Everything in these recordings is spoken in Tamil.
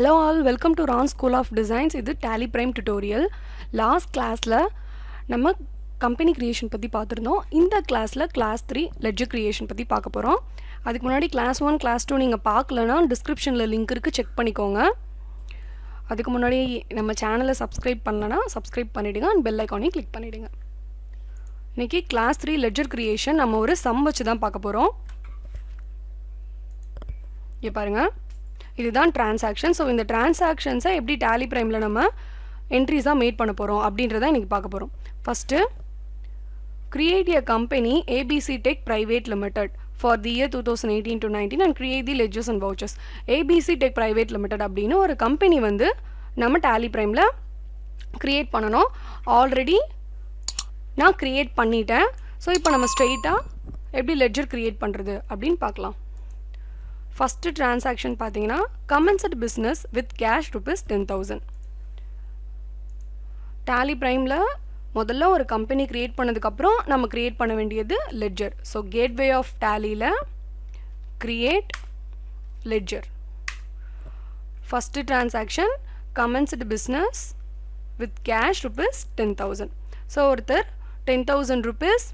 Hello all, welcome to Ron School of Designs. இது Tally Prime tutorial. Last classல நம்ம company creation பற்றி பார்த்துருந்தோம். இந்த classல class 3 ledger creation பற்றி பார்க்க போகிறோம். அதுக்கு முன்னாடி class 1, class 2 நீங்கள் பார்க்கலனா டிஸ்கிரிப்ஷனில் லிங்க் இருக்குது, செக் பண்ணிக்கோங்க. அதுக்கு முன்னாடி நம்ம சேனலை சப்ஸ்கிரைப் பண்ணலனா சப்ஸ்கிரைப் பண்ணிவிடுங்க அண்ட் பெல் ஐக்கானையும் கிளிக் பண்ணிவிடுங்க. இன்றைக்கி class 3 ledger creation நம்ம ஒரு சம் வச்சு தான் பார்க்க போகிறோம். இங்கே பாருங்கள், இதுதான் டிரான்சாக்ஷன். ஸோ இந்த டிரான்சாக்ஷன்ஸை எப்படி டேலி ப்ரைமில் நம்ம என்ட்ரிஸாக மேட் பண்ண போகிறோம் அப்படின்றத இன்றைக்கி பார்க்க போகிறோம். First create a company ABC tech private limited for the year 2018 to 19 and create the ledgers and vouchers. ABC tech private limited அப்படின்னு ஒரு கம்பெனி வந்து நம்ம டேலி ப்ரைமில் க்ரியேட் பண்ணணும். ஆல்ரெடி நான் க்ரியேட் பண்ணிட்டேன். ஸோ இப்போ நம்ம ஸ்ட்ரெயிட்டாக எப்படி லெட்ஜர் க்ரியேட் பண்ணுறது அப்படின்னு பார்க்கலாம். ஃபஸ்ட்டு டிரான்சாக்ஷன் பார்த்தீங்கன்னா commenced business with cash ₹10,000. Tally ப்ரைமில் முதல்ல ஒரு கம்பெனி க்ரியேட் பண்ணதுக்கப்புறம் நம்ம க்ரியேட் பண்ண வேண்டியது லெட்ஜர். ஸோ கேட்வே ஆஃப் டேலியில் create ledger. First transaction commenced business with cash ₹10,000. So ஒருத்தர் ₹10,000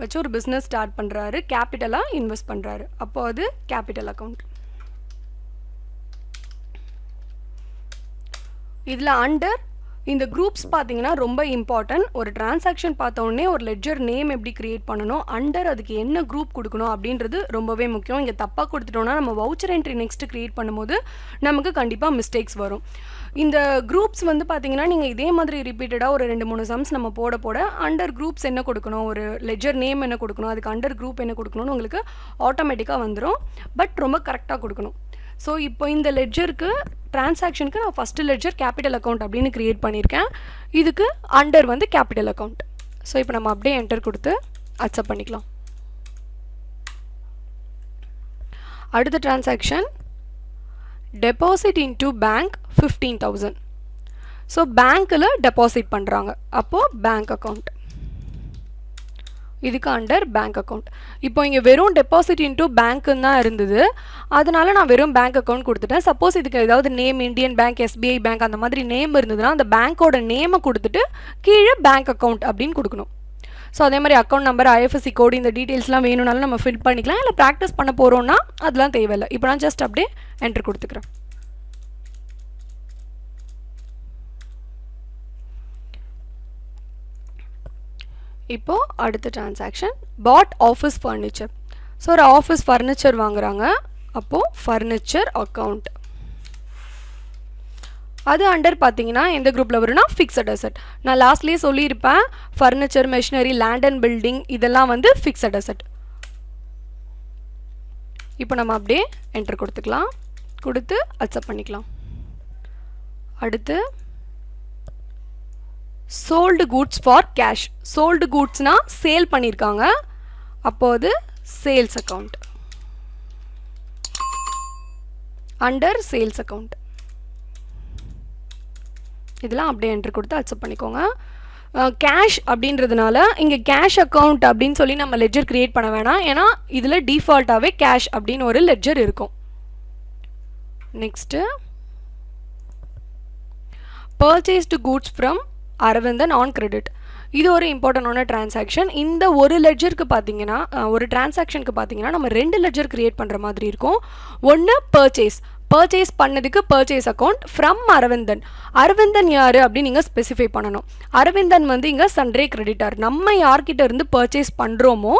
வச்சு ஒரு பிஸ்னஸ் ஸ்டார்ட் பண்ணுறாரு, கேபிட்டலாக இன்வெஸ்ட் பண்ணுறாரு. அப்போ அது கேபிட்டல் அக்கௌண்ட். இதில் அண்டர் இந்த குரூப்ஸ் பார்த்தீங்கன்னா ரொம்ப இம்பார்ட்டன்ட். ஒரு டிரான்சாக்ஷன் பார்த்த உடனே ஒரு லெட்ஜர் நேம் எப்படி க்ரியேட் பண்ணணும், அண்டர் அதுக்கு என்ன குரூப் கொடுக்கணும் அப்படின்றது ரொம்பவே முக்கியம். இங்கே தப்பாக கொடுத்துட்டோன்னா நம்ம வவுச்சர் என்ட்ரி நெக்ஸ்ட்டு க்ரியேட் பண்ணும்போது நமக்கு கண்டிப்பாக மிஸ்டேக்ஸ் வரும். இந்த குரூப்ஸ் வந்து பார்த்தீங்கன்னா நீங்கள் இதே மாதிரி ரிப்பீட்டடாக ஒரு 2-3 சம்ஸ் நம்ம போட அண்டர் குரூப்ஸ் என்ன கொடுக்கணும், ஒரு லெட்ஜர் நேம் என்ன கொடுக்கணும், அதுக்கு அண்டர் குரூப் என்ன கொடுக்கணும்னு உங்களுக்கு ஆட்டோமேட்டிக்காக வந்துடும். பட் ரொம்ப கரெக்டாக கொடுக்கணும். ஸோ இப்போ இந்த லெட்ஜருக்கு டிரான்சாக்ஷனுக்கு நான் ஃபஸ்ட்டு லெட்ஜர் கேபிட்டல் அக்கௌண்ட் அப்படின்னு க்ரியேட் பண்ணியிருக்கேன். இதுக்கு அண்டர் வந்து கேபிட்டல் அக்கௌண்ட். ஸோ இப்போ நம்ம அப்படியே என்டர் கொடுத்து அக்செப்ட் பண்ணிக்கலாம். அடுத்த transaction deposit into bank 15,000. So பேங்க்கில் டெபாசிட் பண்ணுறாங்க, அப்போது பேங்க் அக்கௌண்ட். இதுக்கு அண்டர் பேங்க் அக்கௌண்ட். இப்போ இங்கே வெறும் டெபாசிட் இன்டூ பேங்க்குன்னு தான் இருந்தது, அதனால நான் வெறும் பேங்க் அக்கௌண்ட் கொடுத்துட்டேன். சப்போஸ் இதுக்கு ஏதாவது name Indian bank, SBI bank அந்த மாதிரி நேம் இருந்ததுன்னா அந்த பேங்க்கோட நேமை கொடுத்துட்டு கீழே பேங்க் அக்கௌண்ட் அப்படின்னு கொடுக்கணும். ஸோ அதே மாதிரி அக்கௌண்ட் நம்பர், ஐஎஃப்எஸ்சி கோடு, இந்த டீட்டெயில்ஸ்லாம் வேணும்னாலும் நம்ம ஃபில் பண்ணிக்கலாம். இல்லை ப்ராக்டிஸ் பண்ண போகிறோன்னா அதெல்லாம் தேவையில்லை. இப்போ நான் ஜஸ்ட் அப்படியே என்ட்ரு கொடுத்துக்கிறேன். இப்போது அடுத்த டிரான்சாக்ஷன் பாட் ஆஃபீஸ் ஃபர்னிச்சர். ஸோ ஒரு ஆஃபீஸ் ஃபர்னிச்சர் வாங்குகிறாங்க, அப்போது ஃபர்னிச்சர் அக்கௌண்ட். அது அண்டர் பார்த்தீங்கன்னா எந்த குரூப்பில் வரும்னா ஃபிக்ஸட் அசெட். நான் லாஸ்ட்லேயே சொல்லியிருப்பேன், furniture, machinery, land and building இதெல்லாம் வந்து ஃபிக்ஸட் அசெட். இப்போ நம்ம அப்படியே என்டர் கொடுத்துக்கலாம், கொடுத்து அக்செப்ட் பண்ணிக்கலாம். அடுத்து sold goods for cash. Sold கூட்ஸ்னால் சேல் பண்ணியிருக்காங்க, அப்போது sales account under sales account. இதெல்லாம் அப்படியே என்ட்ரு கொடுத்து அக்செப்ட் பண்ணிக்கோங்க. கேஷ் அப்படின்றதுனால இங்கே கேஷ் அக்கௌண்ட் அப்படின்னு சொல்லி நம்ம லெட்ஜர் க்ரியேட் பண்ண வேணாம், ஏன்னா இதில் டிஃபால்ட்டாகவே கேஷ் அப்படின்னு ஒரு லெட்ஜர் இருக்கும். Next purchased goods from Aravindan on credit. இது ஒரு இம்பார்ட்டண்டான டிரான்சாக்ஷன். இந்த ஒரு லெட்ஜருக்கு பார்த்தீங்கன்னா, ஒரு டிரான்சாக்ஷனுக்கு பார்த்தீங்கன்னா நம்ம 2 லெட்ஜர் க்ரியேட் பண்ணுற மாதிரி இருக்கும். ஒன்று பர்ச்சேஸ் பண்ணதுக்கு purchase account from Aravindan. Aravindan யார் அப்படின்னு நீங்கள் ஸ்பெசிஃபை பண்ணணும். அரவிந்தன் வந்து இங்கே சன்ரே கிரெடிட்டார். நம்ம யார்கிட்ட இருந்து பர்ச்சேஸ் பண்ணுறோமோ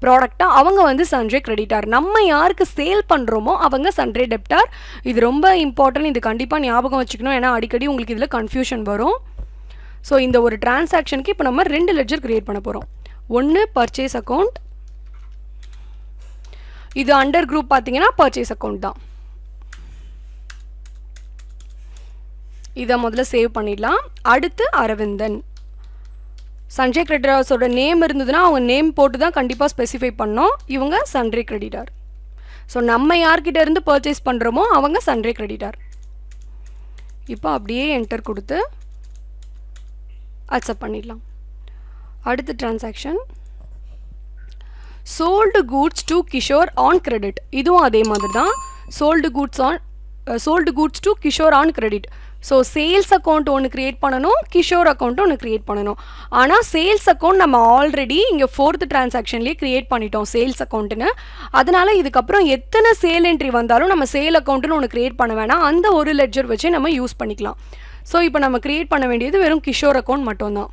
ப்ராடக்டாக அவங்க வந்து சன்ரே கிரெடிட்டார். நம்ம யாருக்கு சேல் பண்ணுறோமோ அவங்க சன்ரே டெப்டார். இது ரொம்ப இம்பார்ட்டன்ட், இது கண்டிப்பாக ஞாபகம் வச்சுக்கணும், ஏன்னா அடிக்கடி உங்களுக்கு இதில் கன்ஃபியூஷன் வரும். ஸோ இந்த ஒரு டிரான்சாக்ஷனுக்கு இப்போ நம்ம 2 லெட்ஜர் க்ரியேட் பண்ண போகிறோம். ஒன்று பர்ச்சேஸ் அக்கௌண்ட், இது அண்டர் குரூப் பார்த்தீங்கன்னா பர்ச்சேஸ் அக்கௌண்ட் தான். இதை முதல்ல சேவ் பண்ணிடலாம். அடுத்து அரவிந்தன். சன்ரே கிரெடிட்டார்ஸோட நேம் இருந்ததுன்னா அவங்க நேம் போட்டு தான் கண்டிப்பாக ஸ்பெசிஃபை பண்ணோம். இவங்க சன்ரே கிரெடிட்டார். ஸோ நம்ம யார்கிட்ட இருந்து பர்ச்சேஸ் பண்ணுறோமோ அவங்க சன்ரே கிரெடிட்டார். இப்போ அப்படியே என்டர் கொடுத்து அக்செப்ட் பண்ணிடலாம். அடுத்த transaction sold goods to Kishore on credit. இதுவும் அதே மாதிரி தான். Sold goods on sold goods to Kishore on credit. So sales account ஒன்று க்ரியேட் பண்ணணும், கிஷோர் அக்கௌண்ட் ஒன்று க்ரியேட் பண்ணணும். ஆனால் சேல்ஸ் அக்கௌண்ட் நம்ம ஆல்ரெடி இங்கே 4th டிரான்சாக்ஷன்லேயே க்ரியேட் பண்ணிட்டோம் சேல்ஸ் அக்கௌண்ட்டுன்னு. அதனால் இதுக்கப்புறம் எத்தனை சேல் என்ட்ரி வந்தாலும் நம்ம சேல் அக்கௌண்ட்டுன்னு ஒன்று க்ரியேட் பண்ண வேணாம், அந்த ஒரு லெட்ஜர் வச்சு நம்ம யூஸ் பண்ணிக்கலாம். ஸோ இப்போ நம்ம க்ரியேட் பண்ண வேண்டியது வெறும் கிஷோர் அக்கௌண்ட் மட்டும்தான்.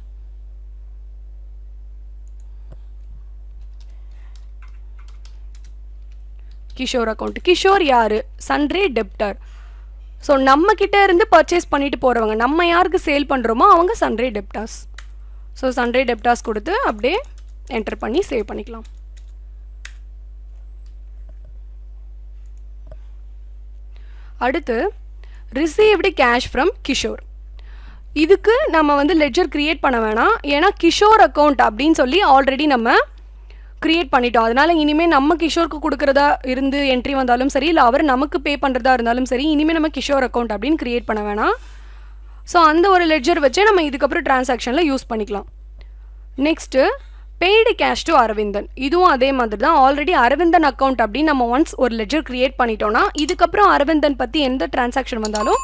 கிஷோர் அக்கௌண்ட். கிஷோர் யார்? சன்ரே டெப்டர். ஸோ நம்ம கிட்ட இருந்து பர்ச்சேஸ் பண்ணிட்டு போகிறவங்க, நம்ம யாருக்கு சேல் பண்ணுறோமோ அவங்க சன்ரே டெப்டாஸ். ஸோ சன்ரே டெப்டாஸ் கொடுத்து அப்படியே என்டர் பண்ணி சேவ் பண்ணிக்கலாம். அடுத்து ரிசீவ்டு கேஷ் ஃப்ரம் கிஷோர். இதுக்கு நம்ம வந்து லெட்ஜர் க்ரியேட் பண்ண வேணாம், ஏன்னா கிஷோர் அக்கௌண்ட் அப்படின்னு சொல்லி ஆல்ரெடி நம்ம க்ரியேட் பண்ணிட்டோம். அதனால் இனிமேல் நம்ம கிஷோருக்கு கொடுக்குறதா இருந்து என்ட்ரி வந்தாலும் சரி, இல்லை அவர் நமக்கு பே பண்ணுறதா இருந்தாலும் சரி, இனிமேல் நம்ம கிஷோர் அக்கௌண்ட் அப்படின்னு க்ரியேட் பண்ண வேணாம். ஸோ அந்த ஒரு லெட்ஜர் வச்சே நம்ம இதுக்கப்புறம் டிரான்சாக்ஷனில் யூஸ் பண்ணிக்கலாம். Next paid cash to Aravindan. இதுவும் அதே மாதிரி தான். ஆல்ரெடி அரவிந்தன் அக்கௌண்ட் அப்படின்னு நம்ம ஒன்ஸ் ஒரு லெட்ஜர் க்ரியேட் பண்ணிட்டோம்னா இதுக்கப்புறம் அரவிந்தன் பற்றி எந்த டிரான்சாக்ஷன் வந்தாலும்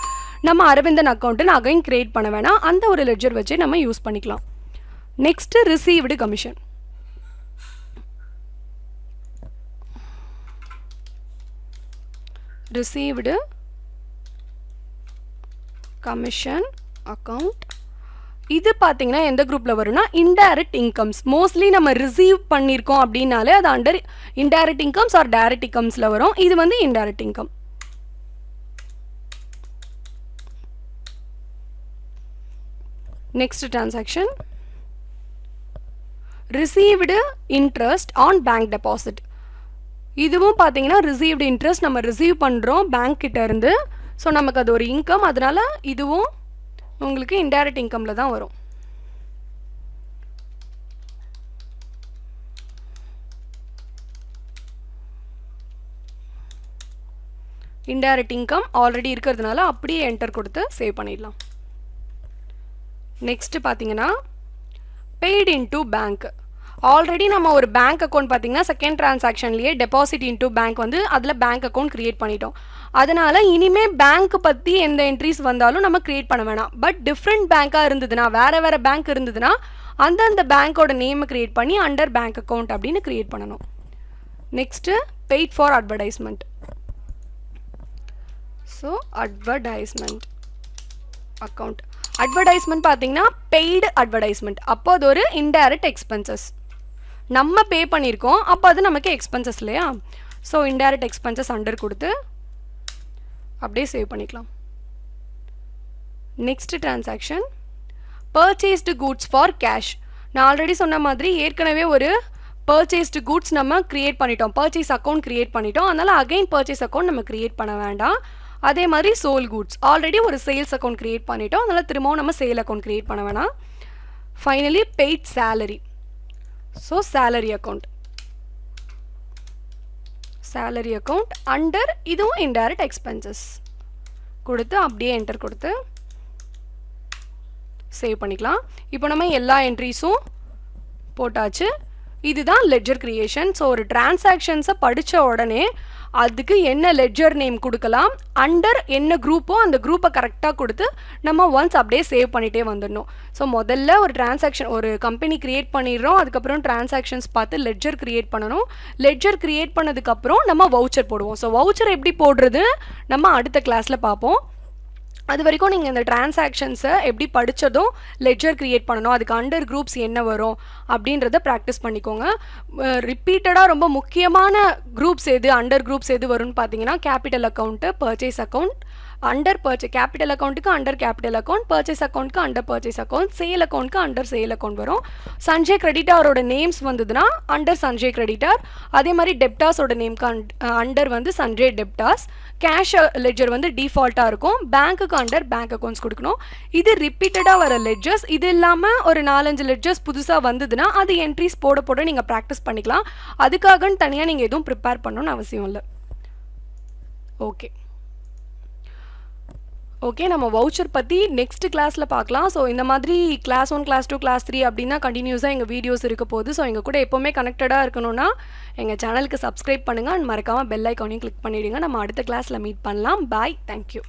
நம்ம அரவிந்தன் அக்கௌண்ட்டுன்னு அகைன் க்ரியேட் பண்ண வேணாம், அந்த ஒரு லெட்ஜர் வச்சே நம்ம யூஸ் பண்ணிக்கலாம். Next received commission. Received commission account. இது பார்த்தீங்கன்னா எந்த குரூப்பில் வரும்னா இன்டைரக்ட் இன்கம்ஸ். மோஸ்ட்லி நம்ம ரிசீவ் பண்ணியிருக்கோம் அப்படின்னாலே அது under indirect incomes or direct இன்கம்ஸில் வரும். இது வந்து indirect income. Next transaction received interest on bank deposit. இதுவும் பார்த்தீங்கன்னா ரிசீவ்டு இன்ட்ரெஸ்ட் நம்ம ரிசீவ் பண்ணுறோம் பேங்க் கிட்ட இருந்து. ஸோ நமக்கு அது ஒரு இன்கம், அதனால இதுவும் உங்களுக்கு இன்டைரக்ட் இன்கமில் தான் வரும். இன்டைரக்ட் இன்கம் ஆல்ரெடி இருக்கிறதுனால அப்படியே என்டர் கொடுத்து சேவ் பண்ணிடலாம். நெக்ஸ்ட் பார்த்தீங்கன்னா பெய்டு இன்டு பேங்க். ஆல்ரெடி நம்ம ஒரு பேங்க் அக்கௌண்ட் பார்த்தீங்கன்னா செகண்ட் டிரான்சாக்ஷன்லேயே டெபாசிட் இன்டு பேங்க் வந்து அதில் பேங்க் அக்கௌண்ட் க்ரியேட் பண்ணிட்டோம். அதனால் இனிமேல் பேங்க் பற்றி எந்த என்ட்ரிஸ் வந்தாலும் நம்ம க்ரியேட் பண்ண வேணாம். பட் டிஃப்ரெண்ட் பேங்காக இருந்ததுன்னா, வேறு பேங்க் இருந்ததுன்னா அந்தந்த பேங்க்கோட நேமை க்ரியேட் பண்ணி அண்டர் பேங்க் அக்கௌண்ட் அப்படின்னு க்ரியேட் பண்ணணும். Next paid for advertisement. So advertisement account. Advertisement பார்த்தீங்கன்னா பெய்டு அட்வர்டைஸ்மெண்ட். அப்போ அது ஒரு இன்டைரக்ட் எக்ஸ்பென்சஸ். நம்ம பே பண்ணியிருக்கோம், அப்போ அது நமக்கு எக்ஸ்பென்சஸ் இல்லையா? ஸோ இன்டைரக்ட் எக்ஸ்பென்சஸ் அண்டர் கொடுத்து அப்படியே சேவ் பண்ணிக்கலாம். Next transaction purchased goods for cash. நான் ஆல்ரெடி சொன்ன மாதிரி ஏற்கனவே ஒரு பர்ச்சேஸ்டு கூட்ஸ் நம்ம க்ரியேட் பண்ணிட்டோம், பர்ச்சேஸ் அக்கௌண்ட் க்ரியேட் பண்ணிட்டோம். அதனால் அகைன் பர்ச்சேஸ் அக்கௌண்ட் நம்ம க்ரியேட் பண்ண வேண்டாம். அதே மாதிரி சோல் கூட்ஸ் ஆல்ரெடி ஒரு சேல்ஸ் அக்கௌண்ட் க்ரியேட் பண்ணிட்டோம், அதனால் திரும்பவும் நம்ம சேல் அக்கௌண்ட் க்ரியேட் பண்ண வேணாம். Finally paid salary. So salary account. Salary account under இதுவும் இன்டைரக்ட் எக்ஸ்பென்சஸ் கொடுத்து அப்படியே என்டர் கொடுத்து சேவ் பண்ணிக்கலாம். இப்போ நம்ம எல்லா என்ட்ரிஸும் போட்டாச்சு. இதுதான் லெட்ஜர் கிரியேஷன். ஸோ ஒரு டிரான்சாக்ஷன்ஸை படித்த உடனே அதுக்கு என்ன லெட்ஜர் நேம் கொடுக்கலாம், அண்டர் என்ன குரூப்போ அந்த குரூப்பை கரெக்டாக கொடுத்து நம்ம ஒன்ஸ் அப்படியே சேவ் பண்ணிகிட்டே வந்துடணும். ஸோ முதல்ல ஒரு டிரான்சாக்ஷன் ஒரு கம்பெனி க்ரியேட் பண்ணிடுறோம், அதுக்கப்புறம் டிரான்சாக்ஷன்ஸ் பார்த்து லெட்ஜர் க்ரியேட் பண்ணணும். லெட்ஜர் க்ரியேட் பண்ணதுக்கப்புறம் நம்ம வவுச்சர் போடுவோம். ஸோ வவுச்சர் எப்படி போடுறது நம்ம அடுத்த கிளாஸில் பார்ப்போம். அது வரைக்கும் நீங்கள் இந்த டிரான்சாக்ஷன்ஸை எப்படி படித்ததும் லெட்ஜர் க்ரியேட் பண்ணணும், அதுக்கு அண்டர் குரூப்ஸ் என்ன வரும் அப்படின்றத ப்ராக்டிஸ் பண்ணிக்கோங்க. ரிப்பீட்டடாக ரொம்ப முக்கியமான குரூப்ஸ் எது, அண்டர் குரூப்ஸ் எது வரும்னு பார்த்தீங்கன்னா capital account, purchase account, under capital அக்கௌண்ட்டுக்கு அண்டர் கேபிட்டல் அக்கௌண்ட், பர்ச்சேஸ் அக்கௌண்ட்டுக்கு அண்டர் பர்ச்சேஸ் அக்கௌண்ட், சேல் அக்கௌண்ட்டுக்கு அண்டர் சேல் அக்கௌண்ட் வரும். சஞ்சய் கிரெடிட்டாரோட நேம்ஸ் வந்ததுன்னா அண்டர் சஞ்சய் கிரெடிட்டார். அதே மாதிரி டெப்டாஸோட நேம்க்கு அண்டர் வந்து சஞ்சய் டெப்டாஸ். கேஷ் லெட்ஜர் வந்து டிஃபால்ட்டாக இருக்கும். பேங்க்குக்கு அண்டர் பேங்க் அக்கௌண்ட்ஸ் கொடுக்கணும். இது ரிப்பீட்டடாக வர லெட்ஜர்ஸ். இது இல்லாமல் ஒரு 4-5 லெட்ஜர்ஸ் புதுசாக வந்ததுன்னா அது என்ட்ரிஸ் போட போட நீங்கள் ப்ராக்டிஸ் பண்ணிக்கலாம். அதுக்காகன்னு தனியாக நீங்கள் எதுவும் ப்ரிப்பேர் பண்ணணும்னு அவசியம் இல்லை. Okay, okay. நம்ம வவுச்சர் பத்தி நெக்ஸ்ட் கிளாஸ்ல பார்க்கலாம். ஸோ இந்த மாதிரி கிளாஸ் 1, கிளாஸ் 2, கிளாஸ் 3 அப்டின்னா கன்டினியூஸா எங்க வீடியோஸ் இருக்க போகுது. ஸோ எங்க கூட எப்பவுமே கனெக்டடா இருக்கணும்னா, எங்க சேனலுக்கு சப்ஸ்கிரைப் பண்ணுங்க. அண்ட் மறக்காம பெல் ஐகானையும் கிளிக் பண்ணிடுங்க. நம்ம அடுத்த கிளாஸ்ல மீட் பண்ணலாம். பாய். Thank you.